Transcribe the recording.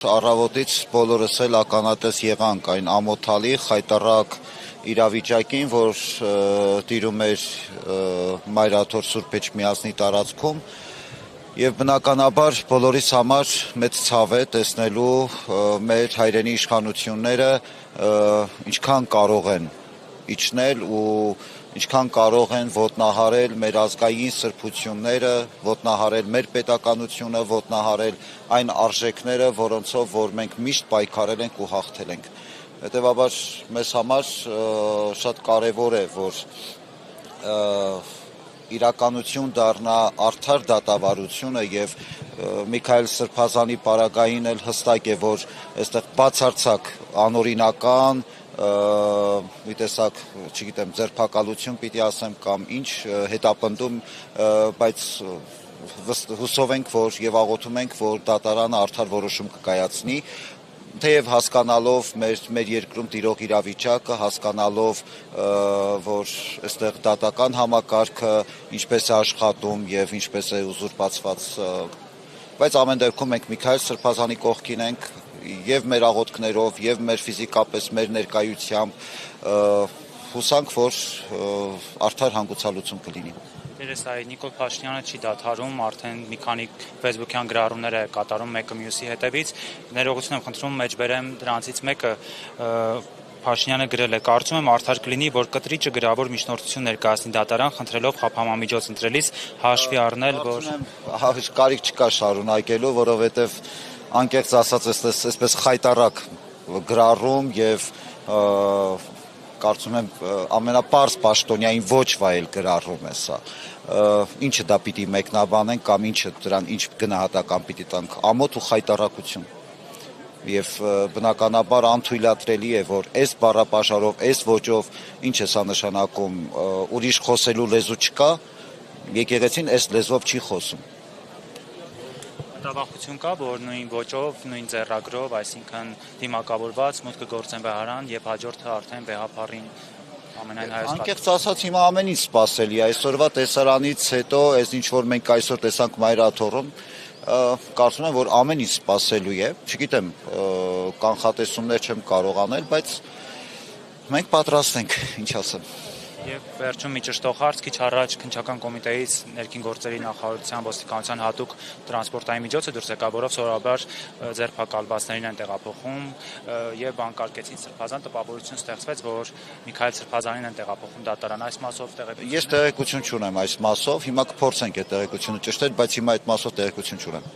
Առավոտից բոլորս էլ ականատես եղանք այն ամոթալի, խայտառակ իրավիճակին, որ տիրում էր Մայրաթոր Սուրբ Էջմիածնի տարածքում, եւ բնականաբար բոլորիս համար մեծ ցավ է տեսնելու մեր հայրենի իշխանությունները ինչքան կարող են իջնել ու ինչքան կարող են ոտնահարել մեր ազգային սրբությունները, ոտնահարել մեր պետականությունը, ոտնահարել այն արժեքները, որոնցով որ մենք միշտ պայքարել ենք ու հաղթել ենք։ Հետևաբար մեզ համար շատ կարևոր է, որ իրականություն դառնա արդար դատավարությունը եւ Միքայել Սրբազանի պարագային էլ հստակ է, որ այստեղ բացարձակ անօրինական մի տեսակ, չգիտեմ, ձերբակալություն պիտի ասեմ կամ ինչ հետապնդում, բայց հուսով ենք, որ եւ աղոթում ենք, որ դատարանը արդար որոշում կկայացնի, թեև հասկանալով մեր երկրում տիրող իրավիճակը, հասկանալով, որ այստեղ դատական համակարգը ինչպես է աշխատում եւ ինչպես է ուզուրպացված, բայց ամեն դեպքում մենք Միքայել Սրբազանի կողքին ենք եւ մեր աղոթքներով եւ մեր ֆիզիկապես մեր ներկայությամբ հուսանք, որ արդար հանգուցալուծում կլինի։ Երեսայի Նիկոլ Փաշինյանը չի դադարում, արդեն մի քանի ֆեյսբուքյան գրառումներ է կատարում մեկը մյուսի հետևից։ Ներողություն եմ խնդրում մեջբերեմ դրանցից մեկը Փաշինյանը գրել է. «Կարծում եմ արդար կլինի, որ կտրիճը գրավոր միջնորդություն ներկայացնի դատարան, խնդրելով խափամամիջոց ընտրելիս հաշվի առնել, որ կարիք չկա շարունակելու, որովհետեւ անկեղծ ասած այսպես խայտառակ գրառում եւ կարծում եմ ամենապարզ պաշտոնյային ոչ վայել գրառում է սա։ Ինչը դա պիտի մեկնաբանենք կամ ինչը դրան ինչ գնահատական պիտի տանք, ամոթ ու խայտառակություն։ Եվ բնականաբար անթույլատրելի է, որ այս բառապաշարով, այս ոճով ինչ է սա նշանակում, ուրիշ խոսելու լեզու չկա, եկեղեցին այս լեզվով չի խոսում։ Մտավախություն կա, որ նույն ոճով, նույն ձեռագրով, այսինքն դիմակավորված մուտքը գործեն Բեհարան եւ հաջորդը արդեն Բեհափառին ամենայն հայոց։ Անկեղծ ասած հիմա ամեն ինչ սպասելի է, այսօրվա տեսարանից հետո, այս ինչ որ մենք այսօր տեսանք Մայրաթորում, կարծում եմ, որ ամեն ինչ սպասելու է, չգիտեմ, կանխատեսումներ չեմ կարող անել, բայց մենք պատրաստ ենք, ինչ ասեմ։ Եվ վերջում մի ճշտող հարց, քիչ առաջ քննչական կոմիտեից ներքին գործերի նախարարության ոստիկանության հատուկ տրանսպորտային միջոցը դուրս եկավ, որով սովորաբար ձերբակալվածներին են տեղափոխում եւ բանկարկեցին Սրբազան, տպավորություն ստեղծվեց, որ Միքայել Սրբազանին են տեղափոխում դատարան, այս մասով տեղեկություն։ Ես տեղեկություն չունեմ այս մասով, հիմա կփորձենք այդ տեղեկությունը ճշտել, բայց հիմա այդ մասով տեղեկություն չունեմ։